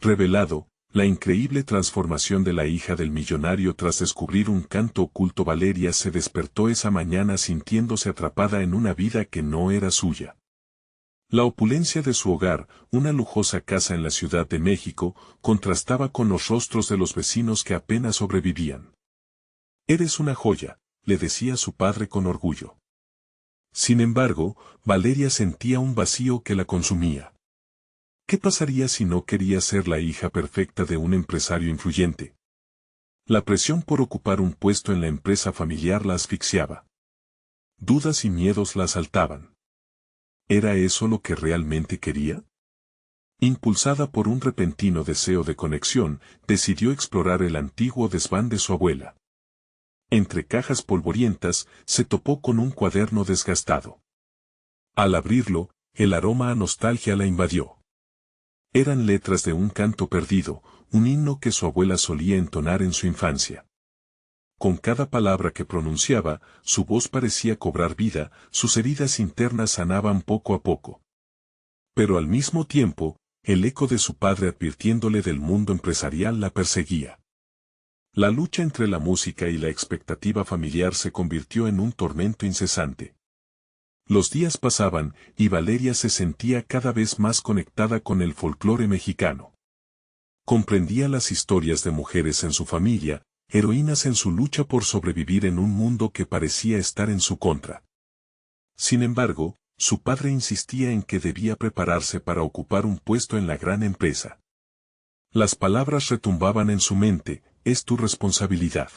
revelado, la increíble transformación de la hija del millonario tras descubrir un canto oculto. Valeria se despertó esa mañana sintiéndose atrapada en una vida que no era suya. La opulencia de su hogar, una lujosa casa en la Ciudad de México, contrastaba con los rostros de los vecinos que apenas sobrevivían. «Eres una joya», le decía su padre con orgullo. Sin embargo, Valeria sentía un vacío que la consumía. ¿Qué pasaría si no quería ser la hija perfecta de un empresario influyente? La presión por ocupar un puesto en la empresa familiar la asfixiaba. Dudas y miedos la asaltaban. ¿Era eso lo que realmente quería? Impulsada por un repentino deseo de conexión, decidió explorar el antiguo desván de su abuela. Entre cajas polvorientas, se topó con un cuaderno desgastado. Al abrirlo, el aroma a nostalgia la invadió. Eran letras de un canto perdido, un himno que su abuela solía entonar en su infancia. Con cada palabra que pronunciaba, su voz parecía cobrar vida, sus heridas internas sanaban poco a poco. Pero al mismo tiempo, el eco de su padre advirtiéndole del mundo empresarial la perseguía. La lucha entre la música y la expectativa familiar se convirtió en un tormento incesante. Los días pasaban, y Valeria se sentía cada vez más conectada con el folclore mexicano. Comprendía las historias de mujeres en su familia, heroínas en su lucha por sobrevivir en un mundo que parecía estar en su contra. Sin embargo, su padre insistía en que debía prepararse para ocupar un puesto en la gran empresa. Las palabras retumbaban en su mente: «Es tu responsabilidad».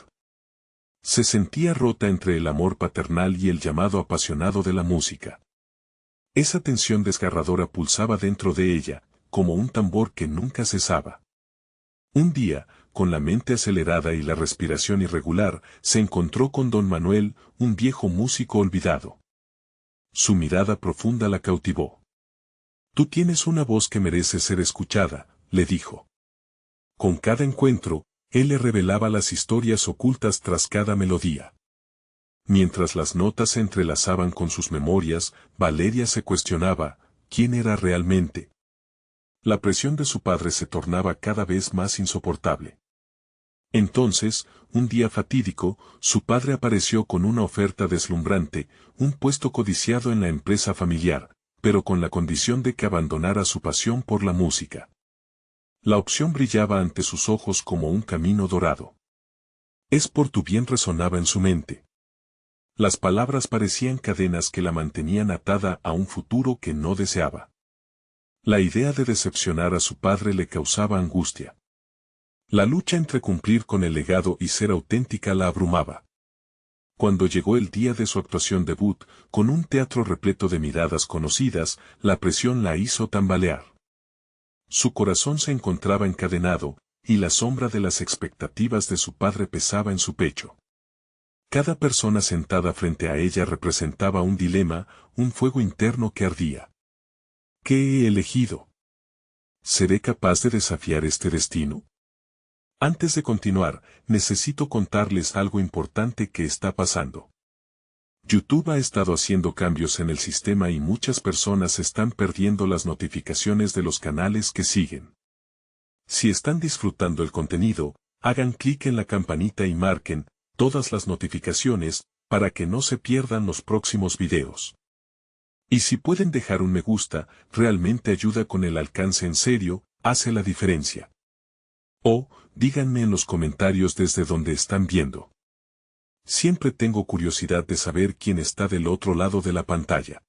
Se sentía rota entre el amor paternal y el llamado apasionado de la música. Esa tensión desgarradora pulsaba dentro de ella, como un tambor que nunca cesaba. Un día, con la mente acelerada y la respiración irregular, se encontró con don Manuel, un viejo músico olvidado. Su mirada profunda la cautivó. «Tú tienes una voz que merece ser escuchada», le dijo. Con cada encuentro, él le revelaba las historias ocultas tras cada melodía. Mientras las notas se entrelazaban con sus memorias, Valeria se cuestionaba: ¿quién era realmente? La presión de su padre se tornaba cada vez más insoportable. Entonces, un día fatídico, su padre apareció con una oferta deslumbrante, un puesto codiciado en la empresa familiar, pero con la condición de que abandonara su pasión por la música. La opción brillaba ante sus ojos como un camino dorado. «Es por tu bien», resonaba en su mente. Las palabras parecían cadenas que la mantenían atada a un futuro que no deseaba. La idea de decepcionar a su padre le causaba angustia. La lucha entre cumplir con el legado y ser auténtica la abrumaba. Cuando llegó el día de su actuación debut, con un teatro repleto de miradas conocidas, la presión la hizo tambalear. Su corazón se encontraba encadenado, y la sombra de las expectativas de su padre pesaba en su pecho. Cada persona sentada frente a ella representaba un dilema, un fuego interno que ardía. ¿Qué he elegido? ¿Seré capaz de desafiar este destino? Antes de continuar, necesito contarles algo importante que está pasando. YouTube ha estado haciendo cambios en el sistema y muchas personas están perdiendo las notificaciones de los canales que siguen. Si están disfrutando el contenido, hagan clic en la campanita y marquen todas las notificaciones para que no se pierdan los próximos videos. Y si pueden dejar un me gusta, realmente ayuda con el alcance, en serio, hace la diferencia. O, díganme en los comentarios desde donde están viendo. Siempre tengo curiosidad de saber quién está del otro lado de la pantalla.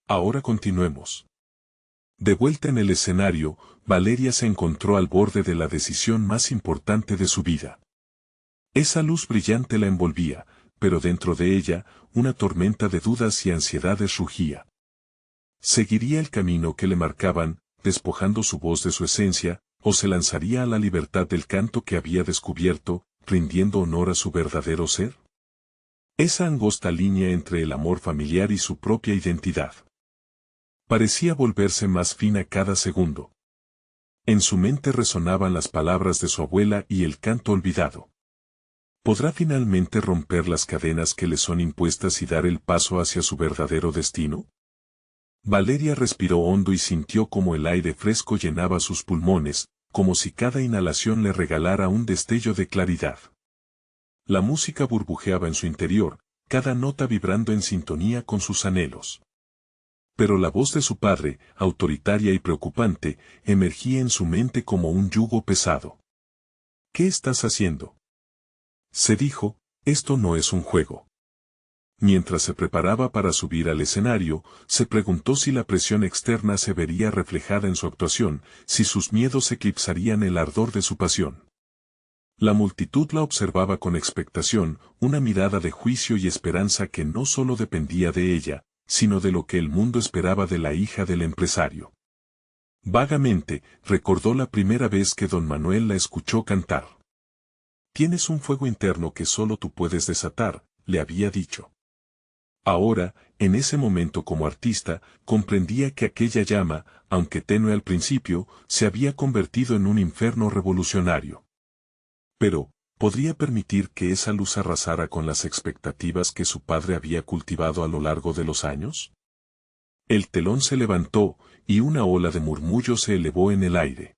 Ahora continuemos. De vuelta en el escenario, Valeria se encontró al borde de la decisión más importante de su vida. Esa luz brillante la envolvía, pero dentro de ella, una tormenta de dudas y ansiedades rugía. ¿Seguiría el camino que le marcaban, despojando su voz de su esencia, o se lanzaría a la libertad del canto que había descubierto, rindiendo honor a su verdadero ser? Esa angosta línea entre el amor familiar y su propia identidad parecía volverse más fina cada segundo. En su mente resonaban las palabras de su abuela y el canto olvidado. ¿Podrá finalmente romper las cadenas que le son impuestas y dar el paso hacia su verdadero destino? Valeria respiró hondo y sintió como el aire fresco llenaba sus pulmones, como si cada inhalación le regalara un destello de claridad. La música burbujeaba en su interior, cada nota vibrando en sintonía con sus anhelos. Pero la voz de su padre, autoritaria y preocupante, emergía en su mente como un yugo pesado. ¿Qué estás haciendo? Se dijo, esto no es un juego. Mientras se preparaba para subir al escenario, se preguntó si la presión externa se vería reflejada en su actuación, si sus miedos eclipsarían el ardor de su pasión. La multitud la observaba con expectación, una mirada de juicio y esperanza que no solo dependía de ella, sino de lo que el mundo esperaba de la hija del empresario. Vagamente, recordó la primera vez que don Manuel la escuchó cantar. «Tienes un fuego interno que solo tú puedes desatar», le había dicho. Ahora, en ese momento como artista, comprendía que aquella llama, aunque tenue al principio, se había convertido en un infierno revolucionario. Pero, ¿podría permitir que esa luz arrasara con las expectativas que su padre había cultivado a lo largo de los años? El telón se levantó, y una ola de murmullos se elevó en el aire.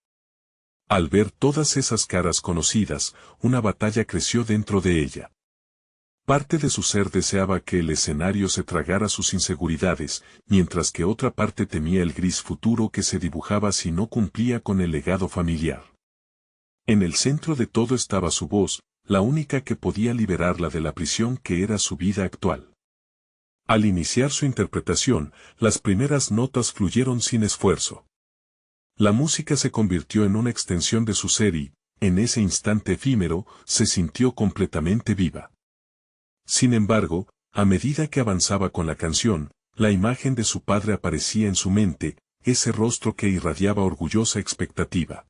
Al ver todas esas caras conocidas, una batalla creció dentro de ella. Parte de su ser deseaba que el escenario se tragara sus inseguridades, mientras que otra parte temía el gris futuro que se dibujaba si no cumplía con el legado familiar. En el centro de todo estaba su voz, la única que podía liberarla de la prisión que era su vida actual. Al iniciar su interpretación, las primeras notas fluyeron sin esfuerzo. La música se convirtió en una extensión de su ser y, en ese instante efímero, se sintió completamente viva. Sin embargo, a medida que avanzaba con la canción, la imagen de su padre aparecía en su mente, ese rostro que irradiaba orgullosa expectativa.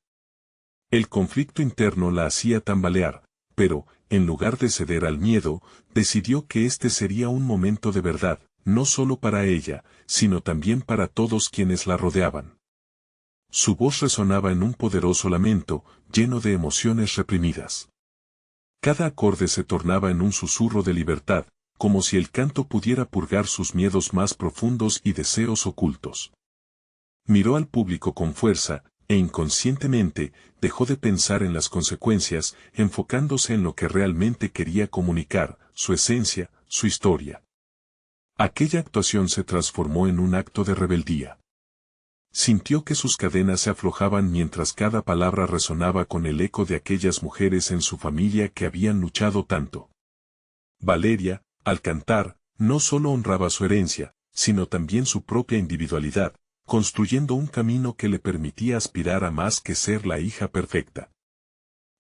El conflicto interno la hacía tambalear, pero, en lugar de ceder al miedo, decidió que este sería un momento de verdad, no solo para ella, sino también para todos quienes la rodeaban. Su voz resonaba en un poderoso lamento, lleno de emociones reprimidas. Cada acorde se tornaba en un susurro de libertad, como si el canto pudiera purgar sus miedos más profundos y deseos ocultos. Miró al público con fuerza, e inconscientemente, dejó de pensar en las consecuencias, enfocándose en lo que realmente quería comunicar, su esencia, su historia. Aquella actuación se transformó en un acto de rebeldía. Sintió que sus cadenas se aflojaban mientras cada palabra resonaba con el eco de aquellas mujeres en su familia que habían luchado tanto. Valeria, al cantar, no solo honraba su herencia, sino también su propia individualidad, construyendo un camino que le permitía aspirar a más que ser la hija perfecta.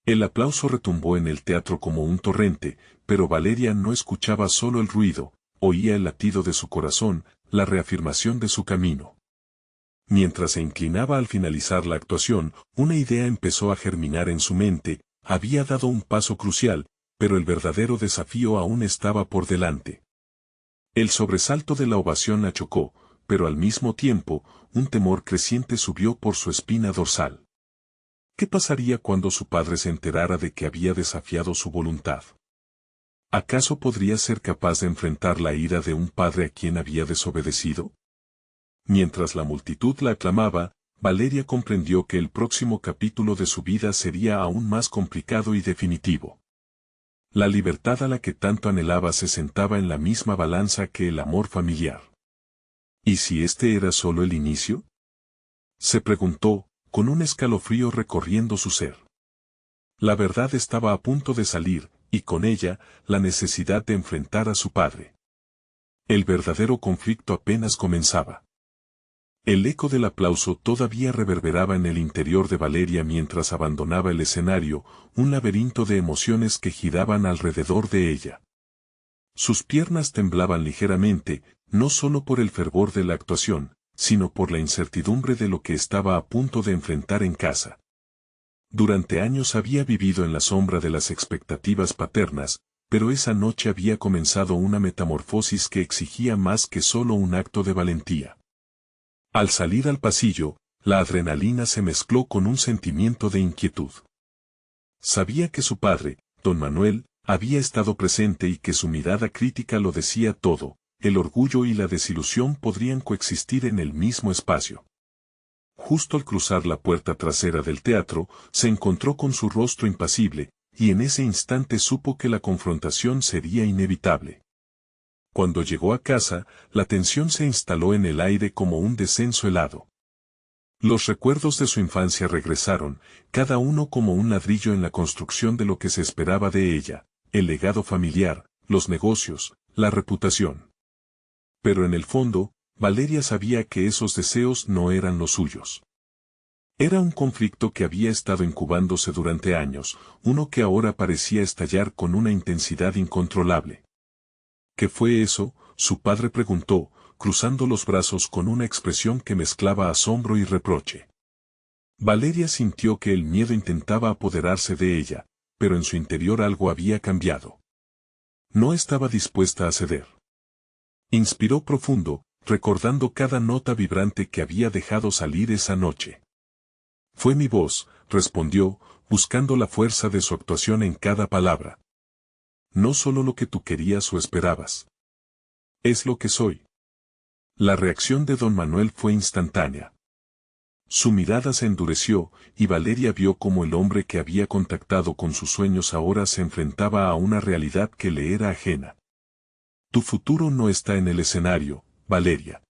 El aplauso retumbó en el teatro como un torrente, pero Valeria no escuchaba solo el ruido, oía el latido de su corazón, la reafirmación de su camino. Mientras se inclinaba al finalizar la actuación, una idea empezó a germinar en su mente, había dado un paso crucial, pero el verdadero desafío aún estaba por delante. El sobresalto de la ovación la chocó, pero al mismo tiempo, un temor creciente subió por su espina dorsal. ¿Qué pasaría cuando su padre se enterara de que había desafiado su voluntad? ¿Acaso podría ser capaz de enfrentar la ira de un padre a quien había desobedecido? Mientras la multitud la aclamaba, Valeria comprendió que el próximo capítulo de su vida sería aún más complicado y definitivo. La libertad a la que tanto anhelaba se sentaba en la misma balanza que el amor familiar. ¿Y si este era solo el inicio? Se preguntó, con un escalofrío recorriendo su ser. La verdad estaba a punto de salir, y con ella, la necesidad de enfrentar a su padre. El verdadero conflicto apenas comenzaba. El eco del aplauso todavía reverberaba en el interior de Valeria mientras abandonaba el escenario, un laberinto de emociones que giraban alrededor de ella. Sus piernas temblaban ligeramente, no solo por el fervor de la actuación, sino por la incertidumbre de lo que estaba a punto de enfrentar en casa. Durante años había vivido en la sombra de las expectativas paternas, pero esa noche había comenzado una metamorfosis que exigía más que solo un acto de valentía. Al salir al pasillo, la adrenalina se mezcló con un sentimiento de inquietud. Sabía que su padre, don Manuel, había estado presente y que su mirada crítica lo decía todo, el orgullo y la desilusión podrían coexistir en el mismo espacio. Justo al cruzar la puerta trasera del teatro, se encontró con su rostro impasible, y en ese instante supo que la confrontación sería inevitable. Cuando llegó a casa, la tensión se instaló en el aire como un descenso helado. Los recuerdos de su infancia regresaron, cada uno como un ladrillo en la construcción de lo que se esperaba de ella, el legado familiar, los negocios, la reputación. Pero en el fondo, Valeria sabía que esos deseos no eran los suyos. Era un conflicto que había estado incubándose durante años, uno que ahora parecía estallar con una intensidad incontrolable. ¿Qué fue eso?, su padre preguntó, cruzando los brazos con una expresión que mezclaba asombro y reproche. Valeria sintió que el miedo intentaba apoderarse de ella, pero en su interior algo había cambiado. No estaba dispuesta a ceder. Inspiró profundo, recordando cada nota vibrante que había dejado salir esa noche. Fue mi voz, respondió, buscando la fuerza de su actuación en cada palabra. No solo lo que tú querías o esperabas. Es lo que soy. La reacción de don Manuel fue instantánea. Su mirada se endureció, y Valeria vio cómo el hombre que había contactado con sus sueños ahora se enfrentaba a una realidad que le era ajena. Tu futuro no está en el escenario, Valeria.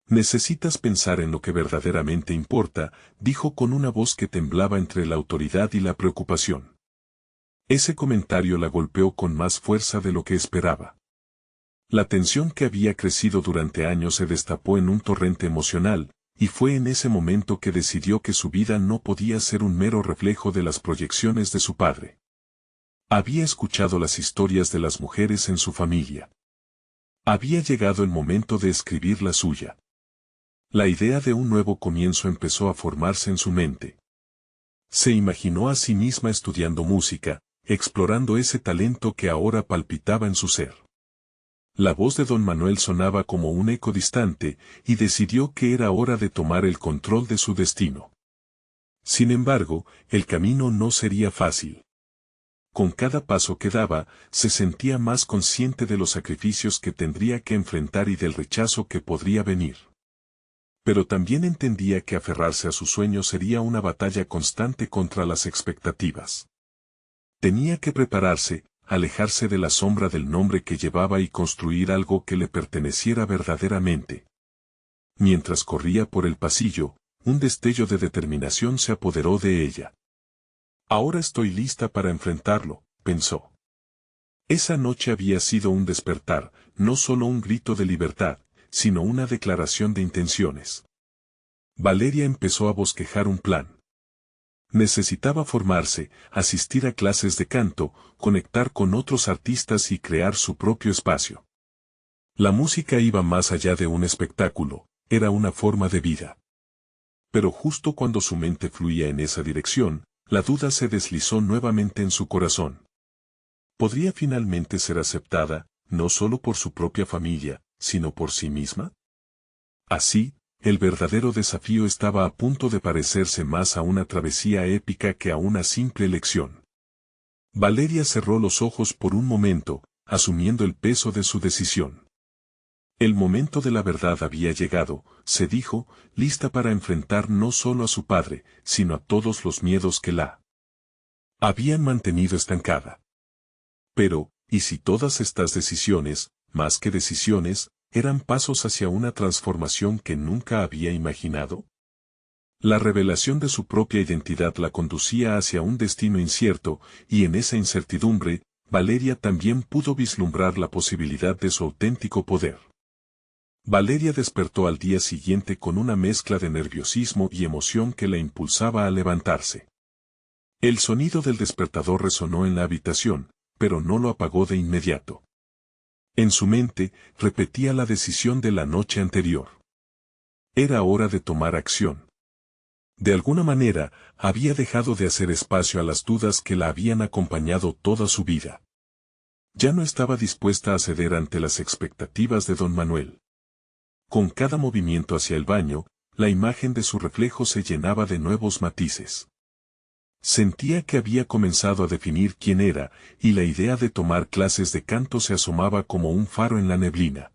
Necesitas pensar en lo que verdaderamente importa, dijo con una voz que temblaba entre la autoridad y la preocupación. Ese comentario la golpeó con más fuerza de lo que esperaba. La tensión que había crecido durante años se destapó en un torrente emocional, y fue en ese momento que decidió que su vida no podía ser un mero reflejo de las proyecciones de su padre. Había escuchado las historias de las mujeres en su familia. Había llegado el momento de escribir la suya. La idea de un nuevo comienzo empezó a formarse en su mente. Se imaginó a sí misma estudiando música, explorando ese talento que ahora palpitaba en su ser. La voz de don Manuel sonaba como un eco distante, y decidió que era hora de tomar el control de su destino. Sin embargo, el camino no sería fácil. Con cada paso que daba, se sentía más consciente de los sacrificios que tendría que enfrentar y del rechazo que podría venir. Pero también entendía que aferrarse a su sueño sería una batalla constante contra las expectativas. Tenía que prepararse, alejarse de la sombra del nombre que llevaba y construir algo que le perteneciera verdaderamente. Mientras corría por el pasillo, un destello de determinación se apoderó de ella. Ahora estoy lista para enfrentarlo, pensó. Esa noche había sido un despertar, no solo un grito de libertad, sino una declaración de intenciones. Valeria empezó a bosquejar un plan. Necesitaba formarse, asistir a clases de canto, conectar con otros artistas y crear su propio espacio. La música iba más allá de un espectáculo, era una forma de vida. Pero justo cuando su mente fluía en esa dirección, la duda se deslizó nuevamente en su corazón. ¿Podría finalmente ser aceptada, no solo por su propia familia, sino por sí misma? Así, el verdadero desafío estaba a punto de parecerse más a una travesía épica que a una simple elección. Valeria cerró los ojos por un momento, asumiendo el peso de su decisión. El momento de la verdad había llegado, se dijo, lista para enfrentar no solo a su padre, sino a todos los miedos que la habían mantenido estancada. Pero, ¿y si todas estas decisiones, más que decisiones, eran pasos hacia una transformación que nunca había imaginado? La revelación de su propia identidad la conducía hacia un destino incierto, y en esa incertidumbre, Valeria también pudo vislumbrar la posibilidad de su auténtico poder. Valeria despertó al día siguiente con una mezcla de nerviosismo y emoción que la impulsaba a levantarse. El sonido del despertador resonó en la habitación, pero no lo apagó de inmediato. En su mente, repetía la decisión de la noche anterior. Era hora de tomar acción. De alguna manera, había dejado de hacer espacio a las dudas que la habían acompañado toda su vida. Ya no estaba dispuesta a ceder ante las expectativas de don Manuel. Con cada movimiento hacia el baño, la imagen de su reflejo se llenaba de nuevos matices. Sentía que había comenzado a definir quién era, y la idea de tomar clases de canto se asomaba como un faro en la neblina.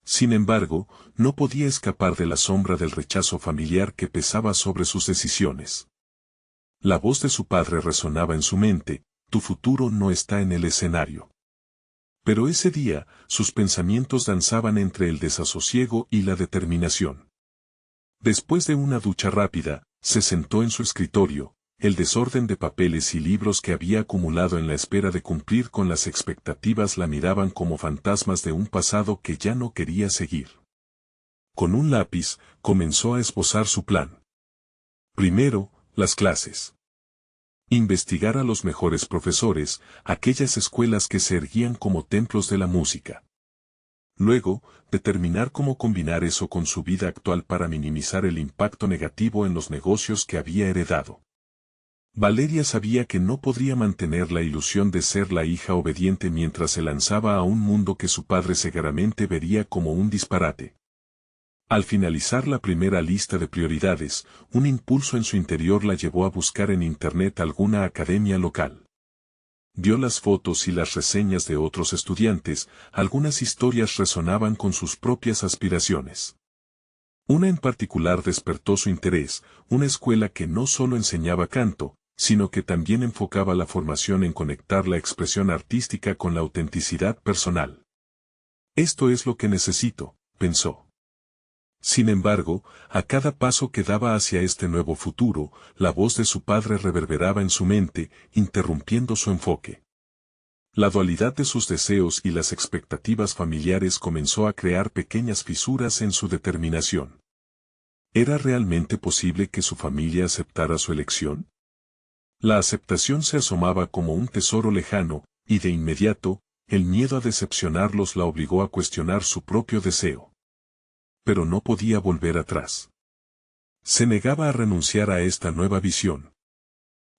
Sin embargo, no podía escapar de la sombra del rechazo familiar que pesaba sobre sus decisiones. La voz de su padre resonaba en su mente: tu futuro no está en el escenario. Pero ese día, sus pensamientos danzaban entre el desasosiego y la determinación. Después de una ducha rápida, se sentó en su escritorio. El desorden de papeles y libros que había acumulado en la espera de cumplir con las expectativas la miraban como fantasmas de un pasado que ya no quería seguir. Con un lápiz, comenzó a esbozar su plan. Primero, las clases. Investigar a los mejores profesores, aquellas escuelas que se erguían como templos de la música. Luego, determinar cómo combinar eso con su vida actual para minimizar el impacto negativo en los negocios que había heredado. Valeria sabía que no podría mantener la ilusión de ser la hija obediente mientras se lanzaba a un mundo que su padre seguramente vería como un disparate. Al finalizar la primera lista de prioridades, un impulso en su interior la llevó a buscar en Internet alguna academia local. Vio las fotos y las reseñas de otros estudiantes, algunas historias resonaban con sus propias aspiraciones. Una en particular despertó su interés: una escuela que no solo enseñaba canto, sino que también enfocaba la formación en conectar la expresión artística con la autenticidad personal. Esto es lo que necesito, pensó. Sin embargo, a cada paso que daba hacia este nuevo futuro, la voz de su padre reverberaba en su mente, interrumpiendo su enfoque. La dualidad de sus deseos y las expectativas familiares comenzó a crear pequeñas fisuras en su determinación. ¿Era realmente posible que su familia aceptara su elección? La aceptación se asomaba como un tesoro lejano, y de inmediato, el miedo a decepcionarlos la obligó a cuestionar su propio deseo. Pero no podía volver atrás. Se negaba a renunciar a esta nueva visión.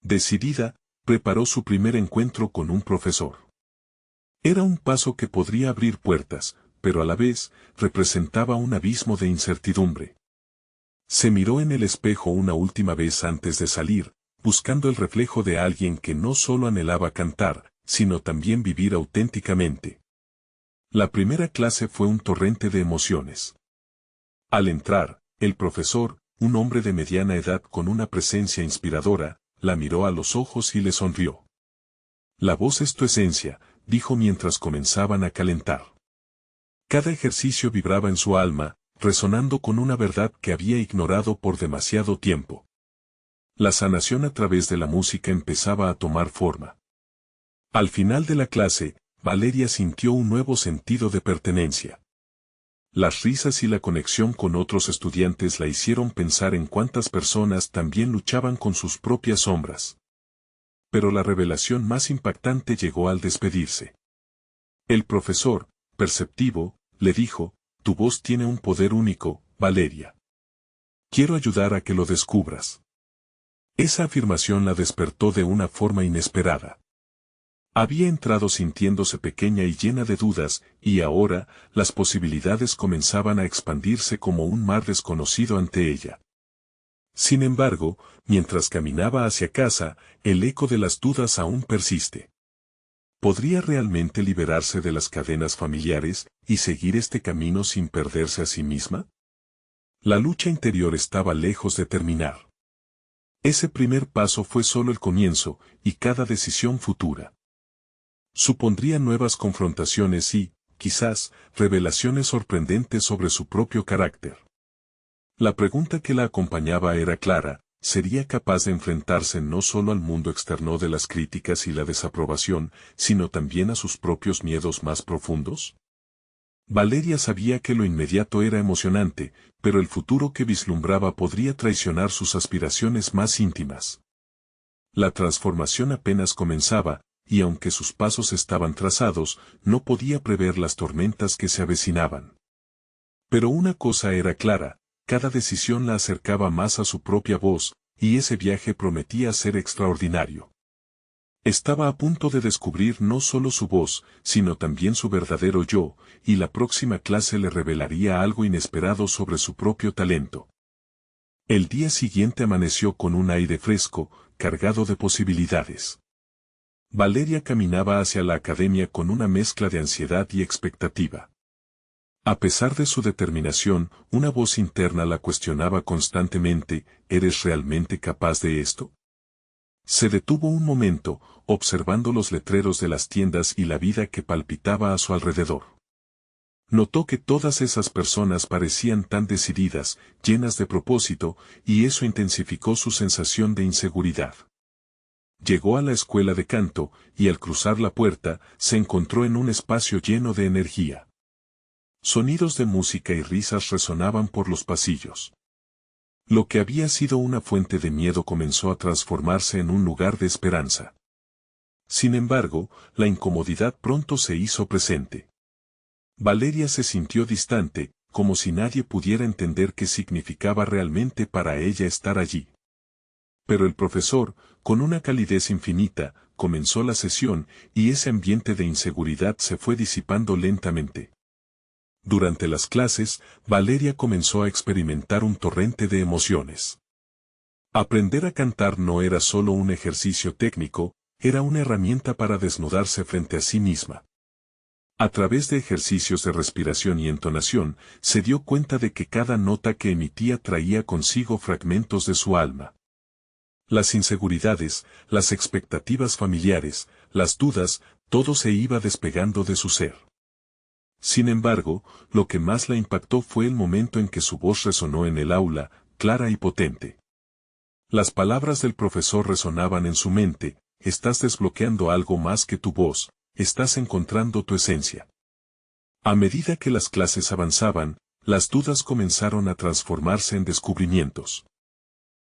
Decidida, preparó su primer encuentro con un profesor. Era un paso que podría abrir puertas, pero a la vez, representaba un abismo de incertidumbre. Se miró en el espejo una última vez antes de salir, buscando el reflejo de alguien que no solo anhelaba cantar, sino también vivir auténticamente. La primera clase fue un torrente de emociones. Al entrar, el profesor, un hombre de mediana edad con una presencia inspiradora, la miró a los ojos y le sonrió. La voz es tu esencia, dijo mientras comenzaban a calentar. Cada ejercicio vibraba en su alma, resonando con una verdad que había ignorado por demasiado tiempo. La sanación a través de la música empezaba a tomar forma. Al final de la clase, Valeria sintió un nuevo sentido de pertenencia. Las risas y la conexión con otros estudiantes la hicieron pensar en cuántas personas también luchaban con sus propias sombras. Pero la revelación más impactante llegó al despedirse. El profesor, perceptivo, le dijo: tu voz tiene un poder único, Valeria. Quiero ayudar a que lo descubras. Esa afirmación la despertó de una forma inesperada. Había entrado sintiéndose pequeña y llena de dudas, y ahora, las posibilidades comenzaban a expandirse como un mar desconocido ante ella. Sin embargo, mientras caminaba hacia casa, el eco de las dudas aún persiste. ¿Podría realmente liberarse de las cadenas familiares y seguir este camino sin perderse a sí misma? La lucha interior estaba lejos de terminar. Ese primer paso fue solo el comienzo, y cada decisión futura supondría nuevas confrontaciones y, quizás, revelaciones sorprendentes sobre su propio carácter. La pregunta que la acompañaba era clara: ¿sería capaz de enfrentarse no solo al mundo externo de las críticas y la desaprobación, sino también a sus propios miedos más profundos? Valeria sabía que lo inmediato era emocionante, pero el futuro que vislumbraba podría traicionar sus aspiraciones más íntimas. La transformación apenas comenzaba, y aunque sus pasos estaban trazados, no podía prever las tormentas que se avecinaban. Pero una cosa era clara: cada decisión la acercaba más a su propia voz, y ese viaje prometía ser extraordinario. Estaba a punto de descubrir no solo su voz, sino también su verdadero yo, y la próxima clase le revelaría algo inesperado sobre su propio talento. El día siguiente amaneció con un aire fresco, cargado de posibilidades. Valeria caminaba hacia la academia con una mezcla de ansiedad y expectativa. A pesar de su determinación, una voz interna la cuestionaba constantemente: ¿eres realmente capaz de esto? Se detuvo un momento, observando los letreros de las tiendas y la vida que palpitaba a su alrededor. Notó que todas esas personas parecían tan decididas, llenas de propósito, y eso intensificó su sensación de inseguridad. Llegó a la escuela de canto, y al cruzar la puerta, se encontró en un espacio lleno de energía. Sonidos de música y risas resonaban por los pasillos. Lo que había sido una fuente de miedo comenzó a transformarse en un lugar de esperanza. Sin embargo, la incomodidad pronto se hizo presente. Valeria se sintió distante, como si nadie pudiera entender qué significaba realmente para ella estar allí. Pero el profesor, con una calidez infinita, comenzó la sesión, y ese ambiente de inseguridad se fue disipando lentamente. Durante las clases, Valeria comenzó a experimentar un torrente de emociones. Aprender a cantar no era solo un ejercicio técnico, era una herramienta para desnudarse frente a sí misma. A través de ejercicios de respiración y entonación, se dio cuenta de que cada nota que emitía traía consigo fragmentos de su alma. Las inseguridades, las expectativas familiares, las dudas, todo se iba despegando de su ser. Sin embargo, lo que más la impactó fue el momento en que su voz resonó en el aula, clara y potente. Las palabras del profesor resonaban en su mente: estás desbloqueando algo más que tu voz, estás encontrando tu esencia. A medida que las clases avanzaban, las dudas comenzaron a transformarse en descubrimientos.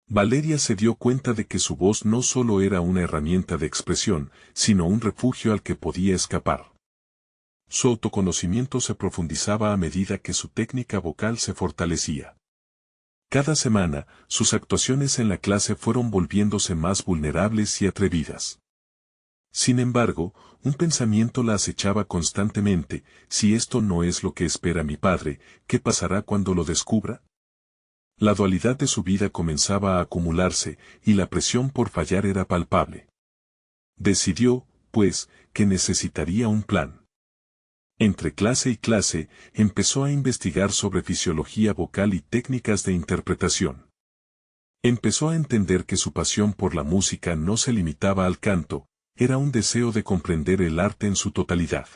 Valeria se dio cuenta de que su voz no solo era una herramienta de expresión, sino un refugio al que podía escapar. Su autoconocimiento se profundizaba a medida que su técnica vocal se fortalecía. Cada semana, sus actuaciones en la clase fueron volviéndose más vulnerables y atrevidas. Sin embargo, un pensamiento la acechaba constantemente: si esto no es lo que espera mi padre, ¿qué pasará cuando lo descubra? La dualidad de su vida comenzaba a acumularse, y la presión por fallar era palpable. Decidió, pues, que necesitaría un plan. Entre clase y clase, empezó a investigar sobre fisiología vocal y técnicas de interpretación. Empezó a entender que su pasión por la música no se limitaba al canto, era un deseo de comprender el arte en su totalidad.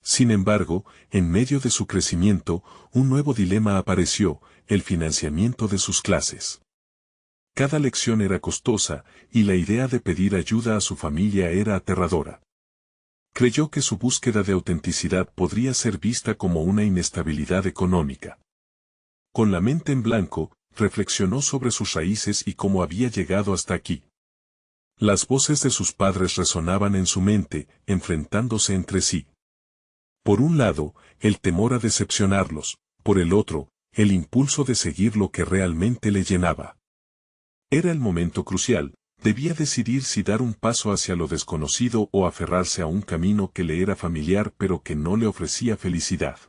Sin embargo, en medio de su crecimiento, un nuevo dilema apareció: el financiamiento de sus clases. Cada lección era costosa, y la idea de pedir ayuda a su familia era aterradora. Creyó que su búsqueda de autenticidad podría ser vista como una inestabilidad económica. Con la mente en blanco, reflexionó sobre sus raíces y cómo había llegado hasta aquí. Las voces de sus padres resonaban en su mente, enfrentándose entre sí. Por un lado, el temor a decepcionarlos; por el otro, el impulso de seguir lo que realmente le llenaba. Era el momento crucial: debía decidir si dar un paso hacia lo desconocido o aferrarse a un camino que le era familiar pero que no le ofrecía felicidad.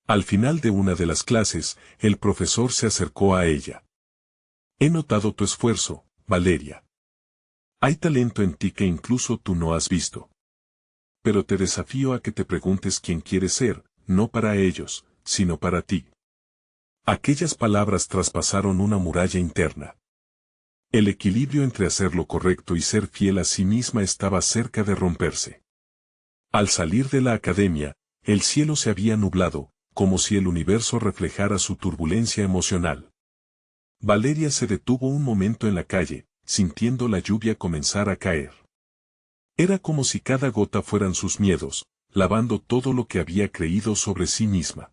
Al final de una de las clases, el profesor se acercó a ella. He notado tu esfuerzo, Valeria. Hay talento en ti que incluso tú no has visto. Pero te desafío a que te preguntes quién quieres ser, no para ellos, sino para ti. Aquellas palabras traspasaron una muralla interna. El equilibrio entre hacer lo correcto y ser fiel a sí misma estaba cerca de romperse. Al salir de la academia, el cielo se había nublado, como si el universo reflejara su turbulencia emocional. Valeria se detuvo un momento en la calle, sintiendo la lluvia comenzar a caer. Era como si cada gota fueran sus miedos, lavando todo lo que había creído sobre sí misma.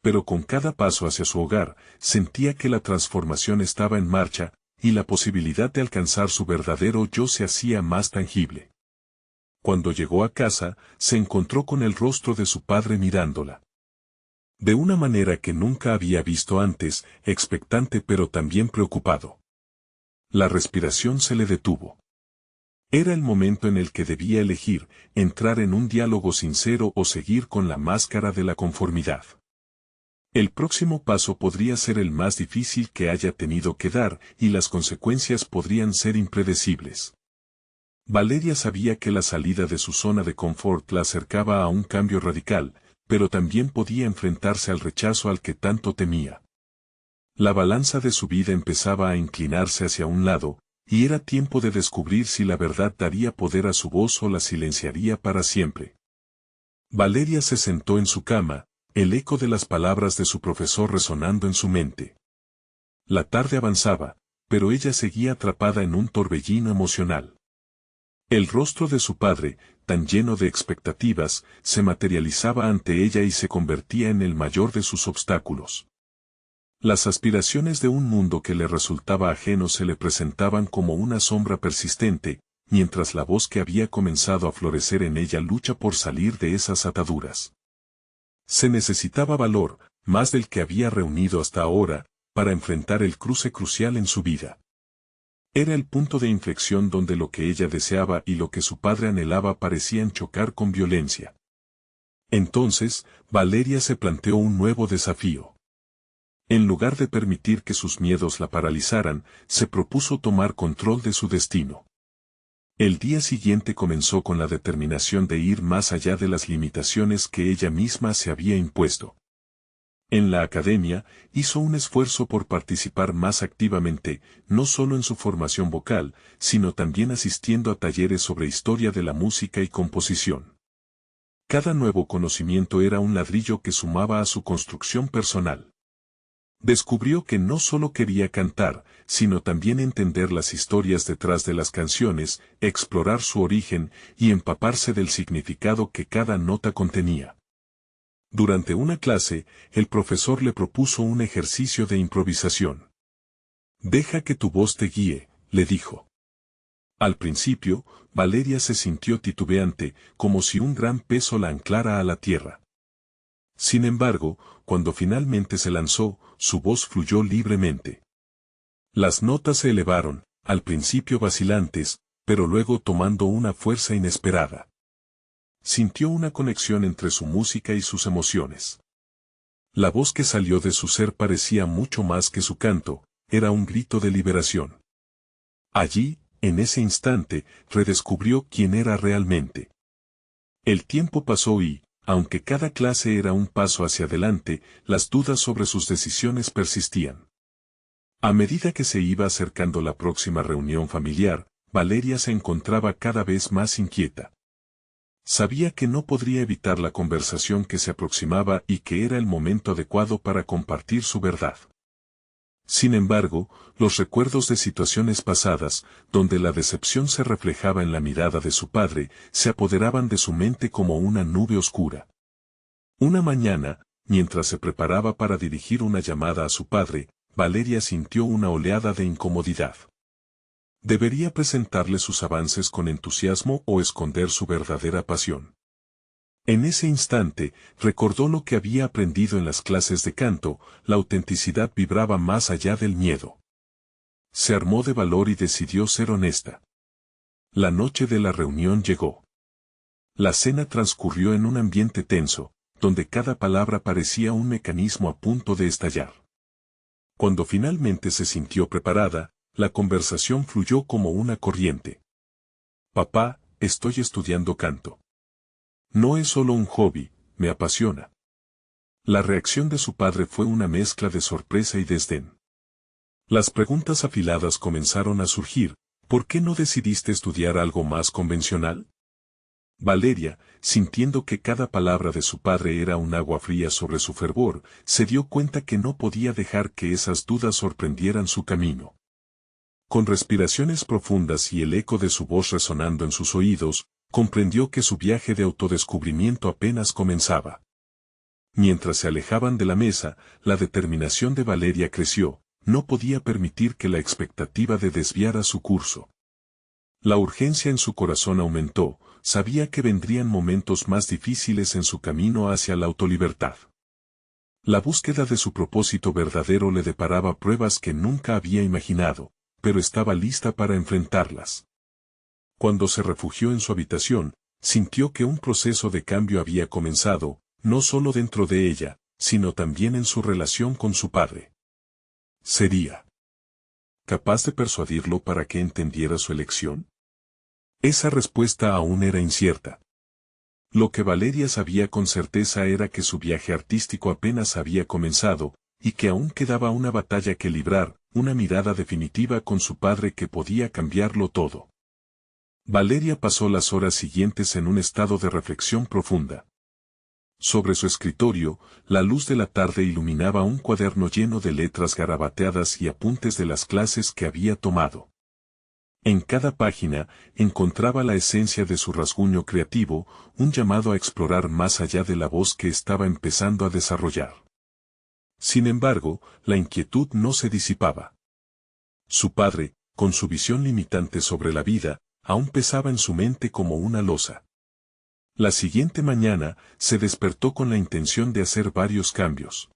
Pero con cada paso hacia su hogar, sentía que la transformación estaba en marcha, y la posibilidad de alcanzar su verdadero yo se hacía más tangible. Cuando llegó a casa, se encontró con el rostro de su padre mirándola. De una manera que nunca había visto antes, expectante pero también preocupado. La respiración se le detuvo. Era el momento en el que debía elegir: entrar en un diálogo sincero o seguir con la máscara de la conformidad. El próximo paso podría ser el más difícil que haya tenido que dar, y las consecuencias podrían ser impredecibles. Valeria sabía que la salida de su zona de confort la acercaba a un cambio radical, pero también podía enfrentarse al rechazo al que tanto temía. La balanza de su vida empezaba a inclinarse hacia un lado, y era tiempo de descubrir si la verdad daría poder a su voz o la silenciaría para siempre. Valeria se sentó en su cama, el eco de las palabras de su profesor resonando en su mente. La tarde avanzaba, pero ella seguía atrapada en un torbellino emocional. El rostro de su padre, tan lleno de expectativas, se materializaba ante ella y se convertía en el mayor de sus obstáculos. Las aspiraciones de un mundo que le resultaba ajeno se le presentaban como una sombra persistente, mientras la voz que había comenzado a florecer en ella lucha por salir de esas ataduras. Se necesitaba valor, más del que había reunido hasta ahora, para enfrentar el cruce crucial en su vida. Era el punto de inflexión donde lo que ella deseaba y lo que su padre anhelaba parecían chocar con violencia. Entonces, Valeria se planteó un nuevo desafío. En lugar de permitir que sus miedos la paralizaran, se propuso tomar control de su destino. El día siguiente comenzó con la determinación de ir más allá de las limitaciones que ella misma se había impuesto. En la academia, hizo un esfuerzo por participar más activamente, no solo en su formación vocal, sino también asistiendo a talleres sobre historia de la música y composición. Cada nuevo conocimiento era un ladrillo que sumaba a su construcción personal. Descubrió que no solo quería cantar, sino también entender las historias detrás de las canciones, explorar su origen y empaparse del significado que cada nota contenía. Durante una clase, el profesor le propuso un ejercicio de improvisación. «Deja que tu voz te guíe», le dijo. Al principio, Valeria se sintió titubeante, como si un gran peso la anclara a la tierra. Sin embargo, cuando finalmente se lanzó, su voz fluyó libremente. Las notas se elevaron, al principio vacilantes, pero luego tomando una fuerza inesperada. Sintió una conexión entre su música y sus emociones. La voz que salió de su ser parecía mucho más que su canto, era un grito de liberación. Allí, en ese instante, redescubrió quién era realmente. El tiempo pasó y, aunque cada clase era un paso hacia adelante, las dudas sobre sus decisiones persistían. A medida que se iba acercando la próxima reunión familiar, Valeria se encontraba cada vez más inquieta. Sabía que no podría evitar la conversación que se aproximaba y que era el momento adecuado para compartir su verdad. Sin embargo, los recuerdos de situaciones pasadas, donde la decepción se reflejaba en la mirada de su padre, se apoderaban de su mente como una nube oscura. Una mañana, mientras se preparaba para dirigir una llamada a su padre, Valeria sintió una oleada de incomodidad. ¿Debería presentarle sus avances con entusiasmo o esconder su verdadera pasión? En ese instante, recordó lo que había aprendido en las clases de canto, la autenticidad vibraba más allá del miedo. Se armó de valor y decidió ser honesta. La noche de la reunión llegó. La cena transcurrió en un ambiente tenso, donde cada palabra parecía un mecanismo a punto de estallar. Cuando finalmente se sintió preparada, la conversación fluyó como una corriente. «Papá, estoy estudiando canto. No es solo un hobby, me apasiona». La reacción de su padre fue una mezcla de sorpresa y desdén. Las preguntas afiladas comenzaron a surgir. ¿Por qué no decidiste estudiar algo más convencional? Valeria, sintiendo que cada palabra de su padre era un agua fría sobre su fervor, se dio cuenta que no podía dejar que esas dudas sorprendieran su camino. Con respiraciones profundas y el eco de su voz resonando en sus oídos, comprendió que su viaje de autodescubrimiento apenas comenzaba. Mientras se alejaban de la mesa, la determinación de Valeria creció, no podía permitir que la expectativa de desviara su curso. La urgencia en su corazón aumentó, sabía que vendrían momentos más difíciles en su camino hacia la autolibertad. La búsqueda de su propósito verdadero le deparaba pruebas que nunca había imaginado, pero estaba lista para enfrentarlas. Cuando se refugió en su habitación, sintió que un proceso de cambio había comenzado, no solo dentro de ella, sino también en su relación con su padre. ¿Sería capaz de persuadirlo para que entendiera su elección? Esa respuesta aún era incierta. Lo que Valeria sabía con certeza era que su viaje artístico apenas había comenzado, y que aún quedaba una batalla que librar, una mirada definitiva con su padre que podía cambiarlo todo. Valeria pasó las horas siguientes en un estado de reflexión profunda. Sobre su escritorio, la luz de la tarde iluminaba un cuaderno lleno de letras garabateadas y apuntes de las clases que había tomado. En cada página, encontraba la esencia de su rasguño creativo, un llamado a explorar más allá de la voz que estaba empezando a desarrollar. Sin embargo, la inquietud no se disipaba. Su padre, con su visión limitante sobre la vida, aún pesaba en su mente como una losa. La siguiente mañana, se despertó con la intención de hacer varios cambios.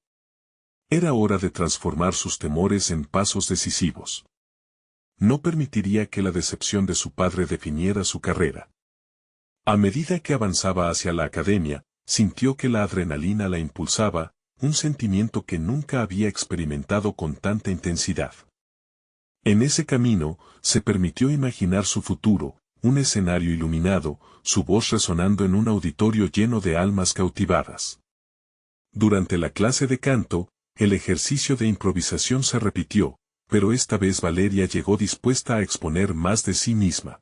Era hora de transformar sus temores en pasos decisivos. No permitiría que la decepción de su padre definiera su carrera. A medida que avanzaba hacia la academia, sintió que la adrenalina la impulsaba, un sentimiento que nunca había experimentado con tanta intensidad. En ese camino, se permitió imaginar su futuro, un escenario iluminado, su voz resonando en un auditorio lleno de almas cautivadas. Durante la clase de canto, el ejercicio de improvisación se repitió, pero esta vez Valeria llegó dispuesta a exponer más de sí misma.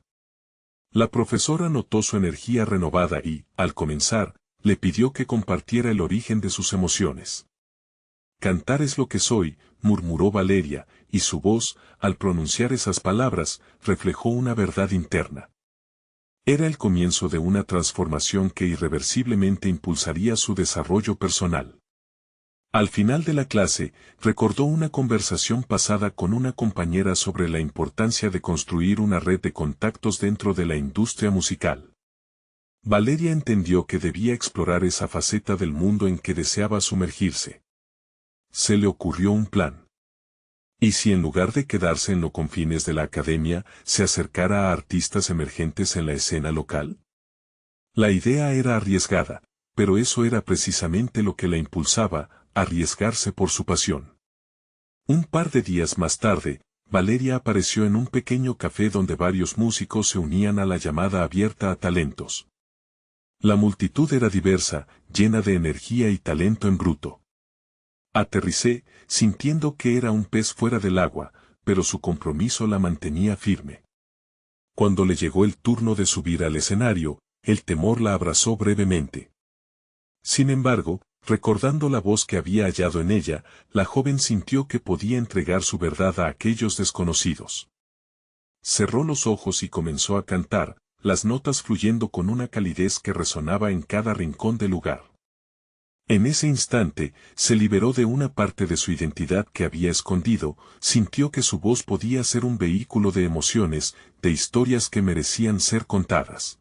La profesora notó su energía renovada y, al comenzar, le pidió que compartiera el origen de sus emociones. Cantar es lo que soy, murmuró Valeria, y su voz, al pronunciar esas palabras, reflejó una verdad interna. Era el comienzo de una transformación que irreversiblemente impulsaría su desarrollo personal. Al final de la clase, recordó una conversación pasada con una compañera sobre la importancia de construir una red de contactos dentro de la industria musical. Valeria entendió que debía explorar esa faceta del mundo en que deseaba sumergirse. Se le ocurrió un plan. ¿Y si en lugar de quedarse en los confines de la academia, se acercara a artistas emergentes en la escena local? La idea era arriesgada, pero eso era precisamente lo que la impulsaba, arriesgarse por su pasión. Un par de días más tarde, Valeria apareció en un pequeño café donde varios músicos se unían a la llamada abierta a talentos. La multitud era diversa, llena de energía y talento en bruto. Aterricé, sintiendo que era un pez fuera del agua, pero su compromiso la mantenía firme. Cuando le llegó el turno de subir al escenario, el temor la abrazó brevemente. Sin embargo, recordando la voz que había hallado en ella, la joven sintió que podía entregar su verdad a aquellos desconocidos. Cerró los ojos y comenzó a cantar, las notas fluyendo con una calidez que resonaba en cada rincón del lugar. En ese instante, se liberó de una parte de su identidad que había escondido, sintió que su voz podía ser un vehículo de emociones, de historias que merecían ser contadas.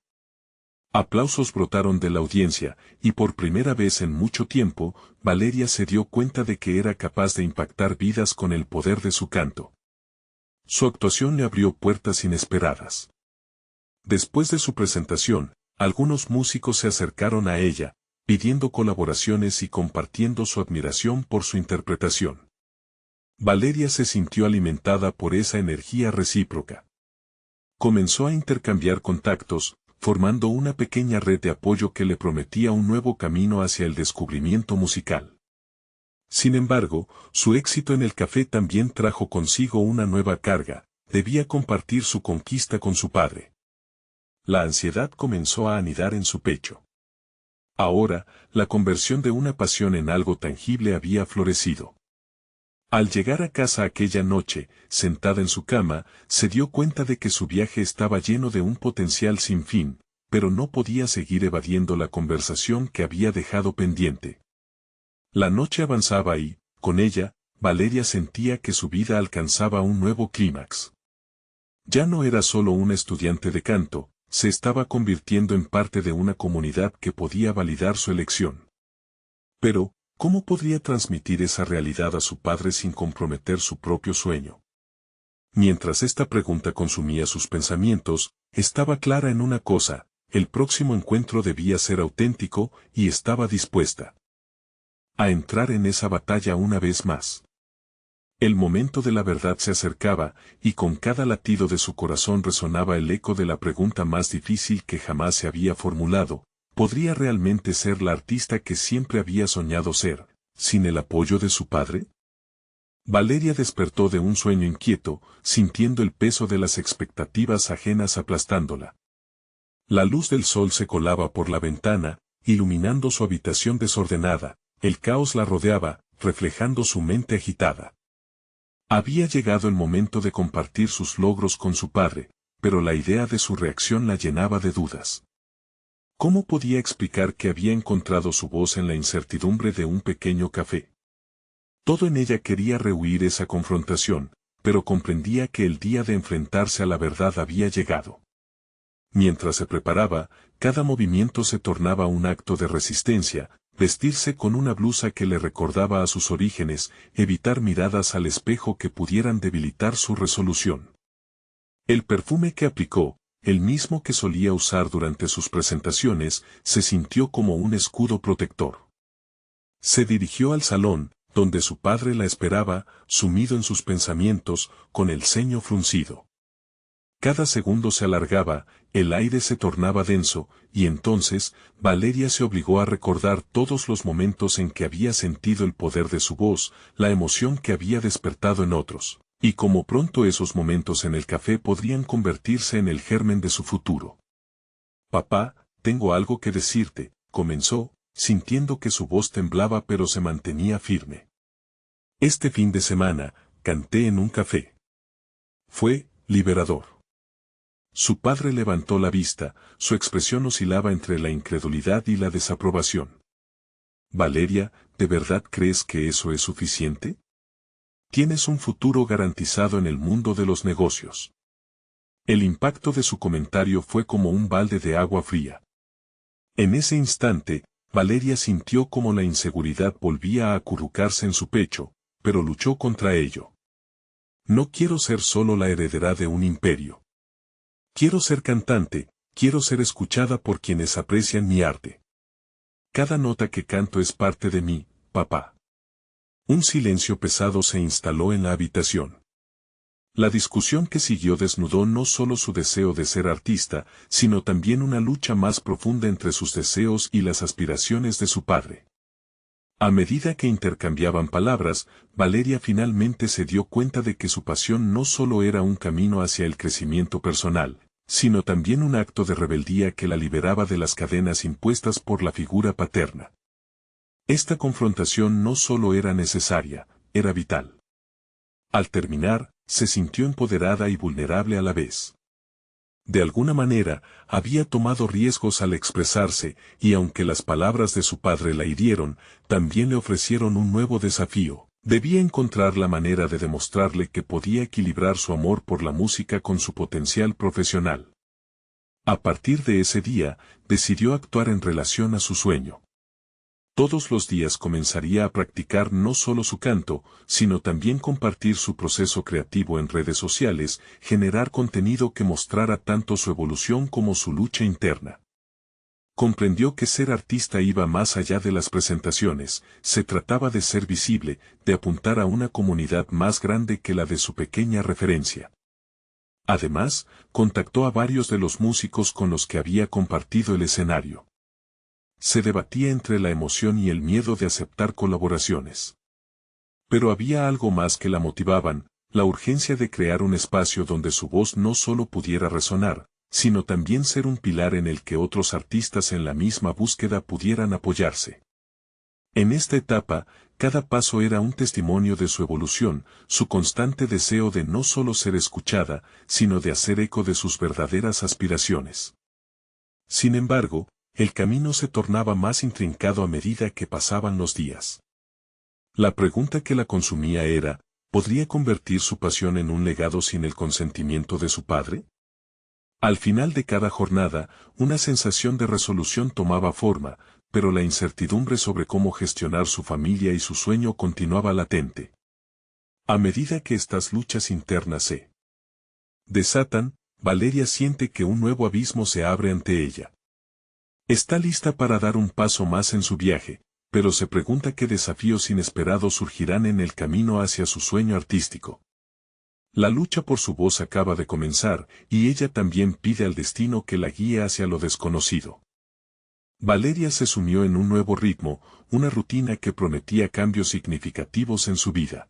Aplausos brotaron de la audiencia, y por primera vez en mucho tiempo, Valeria se dio cuenta de que era capaz de impactar vidas con el poder de su canto. Su actuación le abrió puertas inesperadas. Después de su presentación, algunos músicos se acercaron a ella, pidiendo colaboraciones y compartiendo su admiración por su interpretación. Valeria se sintió alimentada por esa energía recíproca. Comenzó a intercambiar contactos, formando una pequeña red de apoyo que le prometía un nuevo camino hacia el descubrimiento musical. Sin embargo, su éxito en el café también trajo consigo una nueva carga, debía compartir su conquista con su padre. La ansiedad comenzó a anidar en su pecho. Ahora, la conversión de una pasión en algo tangible había florecido. Al llegar a casa aquella noche, sentada en su cama, se dio cuenta de que su viaje estaba lleno de un potencial sin fin, pero no podía seguir evadiendo la conversación que había dejado pendiente. La noche avanzaba y, con ella, Valeria sentía que su vida alcanzaba un nuevo clímax. Ya no era solo una estudiante de canto, se estaba convirtiendo en parte de una comunidad que podía validar su elección. Pero, ¿cómo podría transmitir esa realidad a su padre sin comprometer su propio sueño? Mientras esta pregunta consumía sus pensamientos, estaba clara en una cosa, el próximo encuentro debía ser auténtico, y estaba dispuesta a entrar en esa batalla una vez más. El momento de la verdad se acercaba, y con cada latido de su corazón resonaba el eco de la pregunta más difícil que jamás se había formulado: ¿Podría realmente ser la artista que siempre había soñado ser, sin el apoyo de su padre? Valeria despertó de un sueño inquieto, sintiendo el peso de las expectativas ajenas aplastándola. La luz del sol se colaba por la ventana, iluminando su habitación desordenada, el caos la rodeaba, reflejando su mente agitada. Había llegado el momento de compartir sus logros con su padre, pero la idea de su reacción la llenaba de dudas. ¿Cómo podía explicar que había encontrado su voz en la incertidumbre de un pequeño café? Todo en ella quería rehuir esa confrontación, pero comprendía que el día de enfrentarse a la verdad había llegado. Mientras se preparaba, cada movimiento se tornaba un acto de resistencia, vestirse con una blusa que le recordaba a sus orígenes, evitar miradas al espejo que pudieran debilitar su resolución. El perfume que aplicó, el mismo que solía usar durante sus presentaciones, se sintió como un escudo protector. Se dirigió al salón, donde su padre la esperaba, sumido en sus pensamientos, con el ceño fruncido. Cada segundo se alargaba, el aire se tornaba denso, y entonces, Valeria se obligó a recordar todos los momentos en que había sentido el poder de su voz, la emoción que había despertado en otros. Y como pronto esos momentos en el café podrían convertirse en el germen de su futuro. Papá, tengo algo que decirte, comenzó, sintiendo que su voz temblaba pero se mantenía firme. Este fin de semana, canté en un café. Fue liberador. Su padre levantó la vista, su expresión oscilaba entre la incredulidad y la desaprobación. Valeria, ¿de verdad crees que eso es suficiente? Tienes un futuro garantizado en el mundo de los negocios. El impacto de su comentario fue como un balde de agua fría. En ese instante, Valeria sintió como la inseguridad volvía a acurrucarse en su pecho, pero luchó contra ello. No quiero ser solo la heredera de un imperio. Quiero ser cantante, quiero ser escuchada por quienes aprecian mi arte. Cada nota que canto es parte de mí, papá. Un silencio pesado se instaló en la habitación. La discusión que siguió desnudó no solo su deseo de ser artista, sino también una lucha más profunda entre sus deseos y las aspiraciones de su padre. A medida que intercambiaban palabras, Valeria finalmente se dio cuenta de que su pasión no solo era un camino hacia el crecimiento personal, sino también un acto de rebeldía que la liberaba de las cadenas impuestas por la figura paterna. Esta confrontación no solo era necesaria, era vital. Al terminar, se sintió empoderada y vulnerable a la vez. De alguna manera, había tomado riesgos al expresarse, y aunque las palabras de su padre la hirieron, también le ofrecieron un nuevo desafío. Debía encontrar la manera de demostrarle que podía equilibrar su amor por la música con su potencial profesional. A partir de ese día, decidió actuar en relación a su sueño. Todos los días comenzaría a practicar no solo su canto, sino también compartir su proceso creativo en redes sociales, generar contenido que mostrara tanto su evolución como su lucha interna. Comprendió que ser artista iba más allá de las presentaciones, se trataba de ser visible, de apuntar a una comunidad más grande que la de su pequeña referencia. Además, contactó a varios de los músicos con los que había compartido el escenario. Se debatía entre la emoción y el miedo de aceptar colaboraciones. Pero había algo más que la motivaban, la urgencia de crear un espacio donde su voz no solo pudiera resonar, sino también ser un pilar en el que otros artistas en la misma búsqueda pudieran apoyarse. En esta etapa, cada paso era un testimonio de su evolución, su constante deseo de no solo ser escuchada, sino de hacer eco de sus verdaderas aspiraciones. Sin embargo, el camino se tornaba más intrincado a medida que pasaban los días. La pregunta que la consumía era, ¿podría convertir su pasión en un legado sin el consentimiento de su padre? Al final de cada jornada, una sensación de resolución tomaba forma, pero la incertidumbre sobre cómo gestionar su familia y su sueño continuaba latente. A medida que estas luchas internas se desatan, Valeria siente que un nuevo abismo se abre ante ella. Está lista para dar un paso más en su viaje, pero se pregunta qué desafíos inesperados surgirán en el camino hacia su sueño artístico. La lucha por su voz acaba de comenzar, y ella también pide al destino que la guíe hacia lo desconocido. Valeria se sumió en un nuevo ritmo, una rutina que prometía cambios significativos en su vida.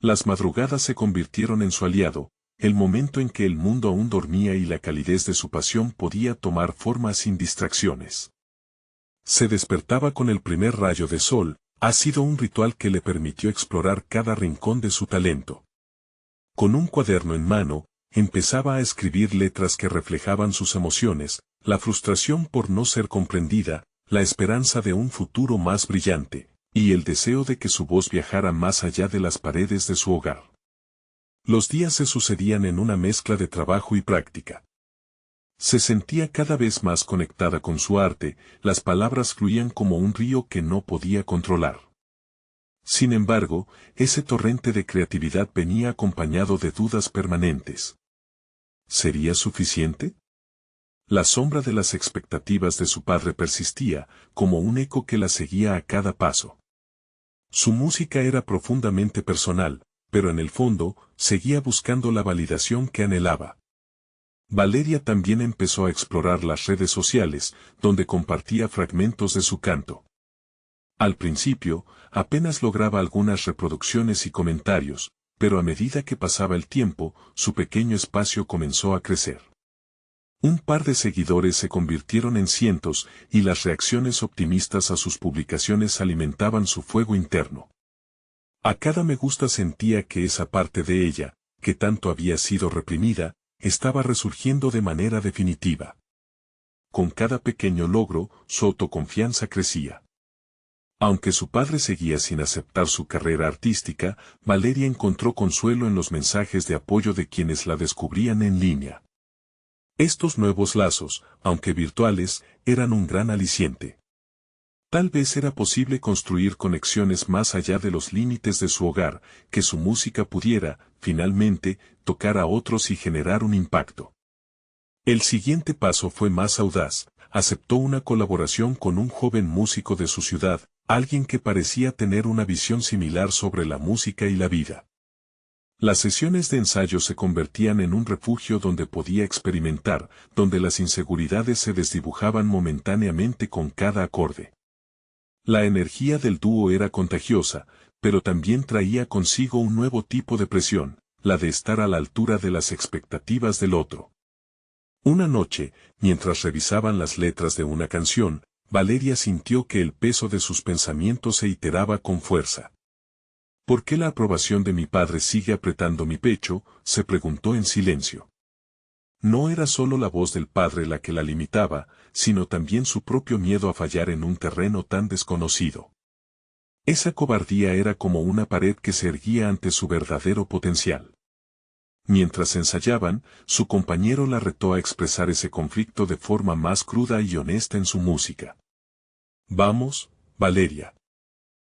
Las madrugadas se convirtieron en su aliado, el momento en que el mundo aún dormía y la calidez de su pasión podía tomar forma sin distracciones. Se despertaba con el primer rayo de sol, ha sido un ritual que le permitió explorar cada rincón de su talento. Con un cuaderno en mano, empezaba a escribir letras que reflejaban sus emociones, la frustración por no ser comprendida, la esperanza de un futuro más brillante, y el deseo de que su voz viajara más allá de las paredes de su hogar. Los días se sucedían en una mezcla de trabajo y práctica. Se sentía cada vez más conectada con su arte, las palabras fluían como un río que no podía controlar. Sin embargo, ese torrente de creatividad venía acompañado de dudas permanentes. ¿Sería suficiente? La sombra de las expectativas de su padre persistía, como un eco que la seguía a cada paso. Su música era profundamente personal, pero en el fondo, seguía buscando la validación que anhelaba. Valeria también empezó a explorar las redes sociales, donde compartía fragmentos de su canto. Al principio, apenas lograba algunas reproducciones y comentarios, pero a medida que pasaba el tiempo, su pequeño espacio comenzó a crecer. Un par de seguidores se convirtieron en cientos, y las reacciones optimistas a sus publicaciones alimentaban su fuego interno. A cada me gusta sentía que esa parte de ella, que tanto había sido reprimida, estaba resurgiendo de manera definitiva. Con cada pequeño logro, su autoconfianza crecía. Aunque su padre seguía sin aceptar su carrera artística, Valeria encontró consuelo en los mensajes de apoyo de quienes la descubrían en línea. Estos nuevos lazos, aunque virtuales, eran un gran aliciente. Tal vez era posible construir conexiones más allá de los límites de su hogar, que su música pudiera, finalmente, tocar a otros y generar un impacto. El siguiente paso fue más audaz, aceptó una colaboración con un joven músico de su ciudad, alguien que parecía tener una visión similar sobre la música y la vida. Las sesiones de ensayo se convertían en un refugio donde podía experimentar, donde las inseguridades se desdibujaban momentáneamente con cada acorde. La energía del dúo era contagiosa, pero también traía consigo un nuevo tipo de presión, la de estar a la altura de las expectativas del otro. Una noche, mientras revisaban las letras de una canción, Valeria sintió que el peso de sus pensamientos se iteraba con fuerza. ¿Por qué la aprobación de mi padre sigue apretando mi pecho?, se preguntó en silencio. No era solo la voz del padre la que la limitaba, sino también su propio miedo a fallar en un terreno tan desconocido. Esa cobardía era como una pared que se erguía ante su verdadero potencial. Mientras ensayaban, su compañero la retó a expresar ese conflicto de forma más cruda y honesta en su música. Vamos, Valeria.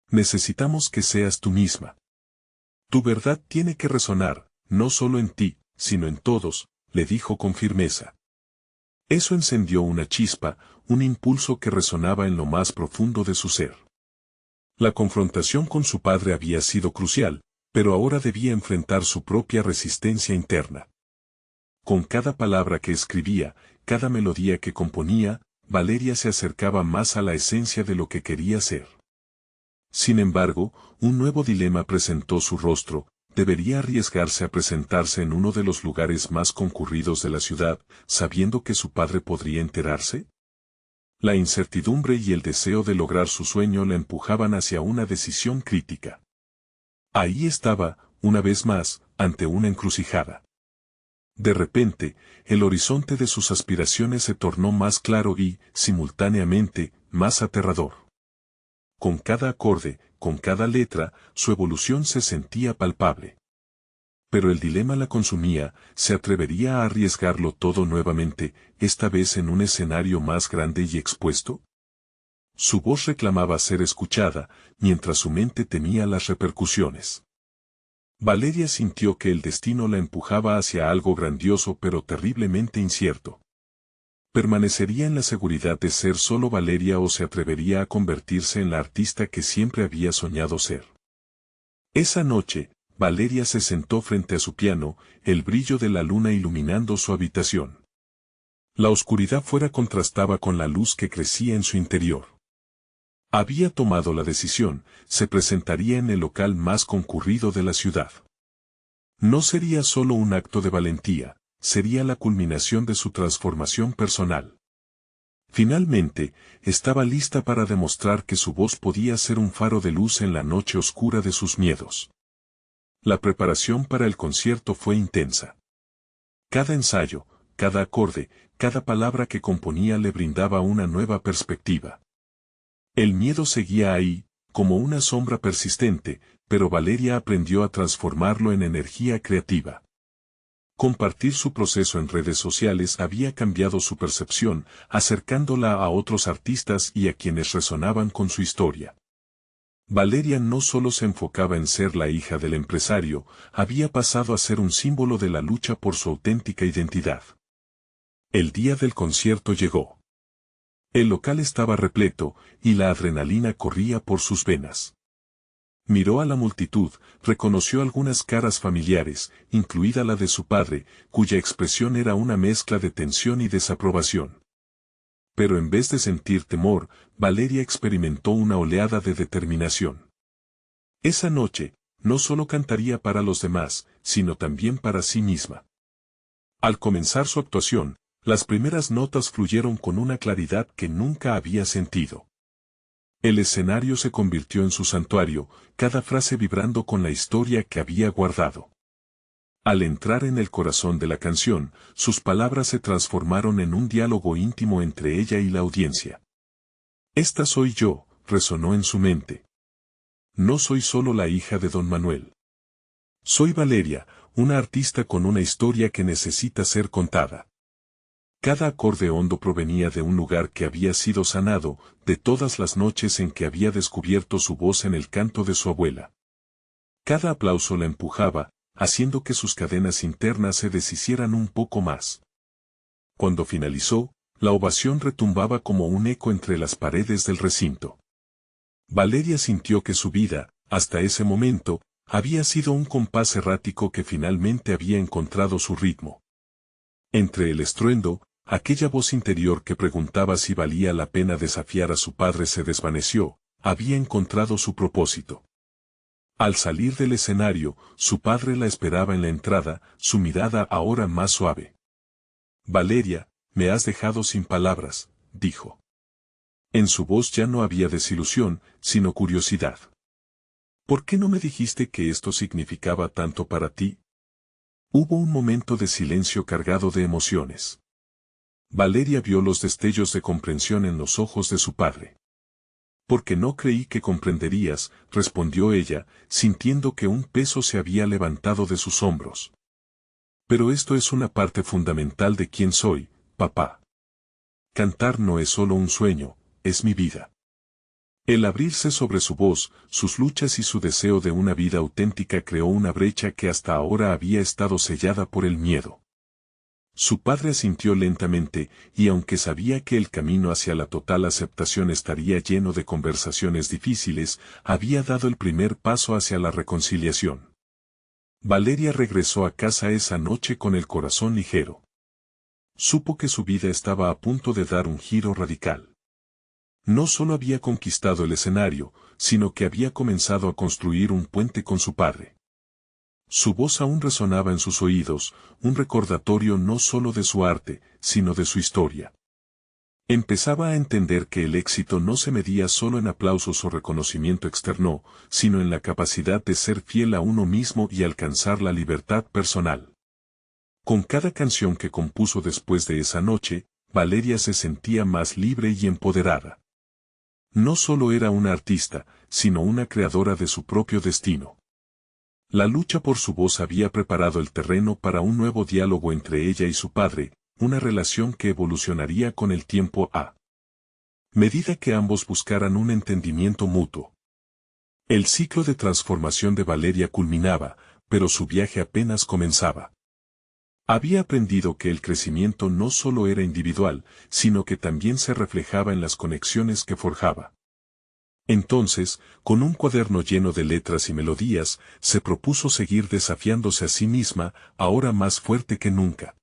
Necesitamos que seas tú misma. Tu verdad tiene que resonar, no solo en ti, sino en todos, le dijo con firmeza. Eso encendió una chispa, un impulso que resonaba en lo más profundo de su ser. La confrontación con su padre había sido crucial, pero ahora debía enfrentar su propia resistencia interna. Con cada palabra que escribía, cada melodía que componía, Valeria se acercaba más a la esencia de lo que quería ser. Sin embargo, un nuevo dilema presentó su rostro. ¿Debería arriesgarse a presentarse en uno de los lugares más concurridos de la ciudad, sabiendo que su padre podría enterarse? La incertidumbre y el deseo de lograr su sueño la empujaban hacia una decisión crítica. Ahí estaba, una vez más, ante una encrucijada. De repente, el horizonte de sus aspiraciones se tornó más claro y, simultáneamente, más aterrador. Con cada acorde, con cada letra, su evolución se sentía palpable. Pero el dilema la consumía, ¿se atrevería a arriesgarlo todo nuevamente, esta vez en un escenario más grande y expuesto? Su voz reclamaba ser escuchada, mientras su mente temía las repercusiones. Valeria sintió que el destino la empujaba hacia algo grandioso pero terriblemente incierto. ¿Permanecería en la seguridad de ser solo Valeria o se atrevería a convertirse en la artista que siempre había soñado ser? Esa noche, Valeria se sentó frente a su piano, el brillo de la luna iluminando su habitación. La oscuridad fuera contrastaba con la luz que crecía en su interior. Había tomado la decisión, se presentaría en el local más concurrido de la ciudad. No sería solo un acto de valentía, sería la culminación de su transformación personal. Finalmente, estaba lista para demostrar que su voz podía ser un faro de luz en la noche oscura de sus miedos. La preparación para el concierto fue intensa. Cada ensayo, cada acorde, cada palabra que componía le brindaba una nueva perspectiva. El miedo seguía ahí, como una sombra persistente, pero Valeria aprendió a transformarlo en energía creativa. Compartir su proceso en redes sociales había cambiado su percepción, acercándola a otros artistas y a quienes resonaban con su historia. Valeria no solo se enfocaba en ser la hija del empresario, había pasado a ser un símbolo de la lucha por su auténtica identidad. El día del concierto llegó. El local estaba repleto, y la adrenalina corría por sus venas. Miró a la multitud, reconoció algunas caras familiares, incluida la de su padre, cuya expresión era una mezcla de tensión y desaprobación. Pero en vez de sentir temor, Valeria experimentó una oleada de determinación. Esa noche, no solo cantaría para los demás, sino también para sí misma. Al comenzar su actuación, las primeras notas fluyeron con una claridad que nunca había sentido. El escenario se convirtió en su santuario, cada frase vibrando con la historia que había guardado. Al entrar en el corazón de la canción, sus palabras se transformaron en un diálogo íntimo entre ella y la audiencia. Esta soy yo, resonó en su mente. No soy solo la hija de don Manuel. Soy Valeria, una artista con una historia que necesita ser contada. Cada acorde hondo provenía de un lugar que había sido sanado, de todas las noches en que había descubierto su voz en el canto de su abuela. Cada aplauso la empujaba, haciendo que sus cadenas internas se deshicieran un poco más. Cuando finalizó, la ovación retumbaba como un eco entre las paredes del recinto. Valeria sintió que su vida, hasta ese momento, había sido un compás errático que finalmente había encontrado su ritmo. Entre el estruendo, aquella voz interior que preguntaba si valía la pena desafiar a su padre se desvaneció, había encontrado su propósito. Al salir del escenario, su padre la esperaba en la entrada, su mirada ahora más suave. Valeria, me has dejado sin palabras, dijo. En su voz ya no había desilusión, sino curiosidad. ¿Por qué no me dijiste que esto significaba tanto para ti? Hubo un momento de silencio cargado de emociones. Valeria vio los destellos de comprensión en los ojos de su padre. Porque no creí que comprenderías, respondió ella, sintiendo que un peso se había levantado de sus hombros. Pero esto es una parte fundamental de quién soy, papá. Cantar no es solo un sueño, es mi vida. El abrirse sobre su voz, sus luchas y su deseo de una vida auténtica creó una brecha que hasta ahora había estado sellada por el miedo. Su padre asintió lentamente, y aunque sabía que el camino hacia la total aceptación estaría lleno de conversaciones difíciles, había dado el primer paso hacia la reconciliación. Valeria regresó a casa esa noche con el corazón ligero. Supo que su vida estaba a punto de dar un giro radical. No solo había conquistado el escenario, sino que había comenzado a construir un puente con su padre. Su voz aún resonaba en sus oídos, un recordatorio no solo de su arte, sino de su historia. Empezaba a entender que el éxito no se medía solo en aplausos o reconocimiento externo, sino en la capacidad de ser fiel a uno mismo y alcanzar la libertad personal. Con cada canción que compuso después de esa noche, Valeria se sentía más libre y empoderada. No solo era una artista, sino una creadora de su propio destino. La lucha por su voz había preparado el terreno para un nuevo diálogo entre ella y su padre, una relación que evolucionaría con el tiempo a medida que ambos buscaran un entendimiento mutuo. El ciclo de transformación de Valeria culminaba, pero su viaje apenas comenzaba. Había aprendido que el crecimiento no solo era individual, sino que también se reflejaba en las conexiones que forjaba. Entonces, con un cuaderno lleno de letras y melodías, se propuso seguir desafiándose a sí misma, ahora más fuerte que nunca.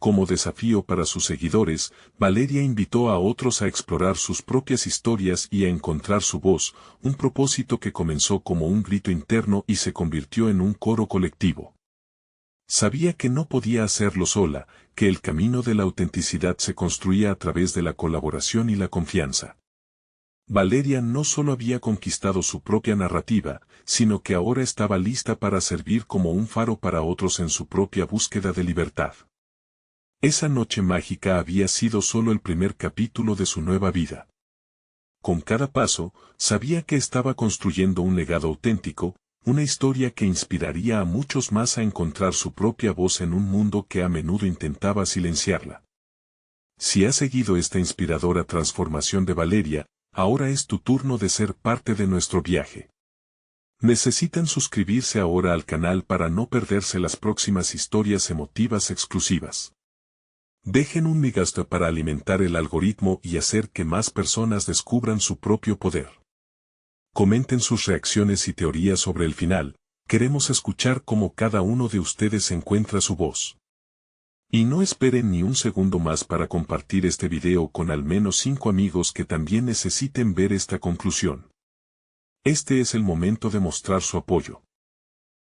Como desafío para sus seguidores, Valeria invitó a otros a explorar sus propias historias y a encontrar su voz, un propósito que comenzó como un grito interno y se convirtió en un coro colectivo. Sabía que no podía hacerlo sola, que el camino de la autenticidad se construía a través de la colaboración y la confianza. Valeria no solo había conquistado su propia narrativa, sino que ahora estaba lista para servir como un faro para otros en su propia búsqueda de libertad. Esa noche mágica había sido solo el primer capítulo de su nueva vida. Con cada paso, sabía que estaba construyendo un legado auténtico, una historia que inspiraría a muchos más a encontrar su propia voz en un mundo que a menudo intentaba silenciarla. Si has seguido esta inspiradora transformación de Valeria, ahora es tu turno de ser parte de nuestro viaje. Necesitan suscribirse ahora al canal para no perderse las próximas historias emotivas exclusivas. Dejen un me gusta para alimentar el algoritmo y hacer que más personas descubran su propio poder. Comenten sus reacciones y teorías sobre el final, queremos escuchar cómo cada uno de ustedes encuentra su voz. Y no esperen ni un segundo más para compartir este video con al menos 5 amigos que también necesiten ver esta conclusión. Este es el momento de mostrar su apoyo.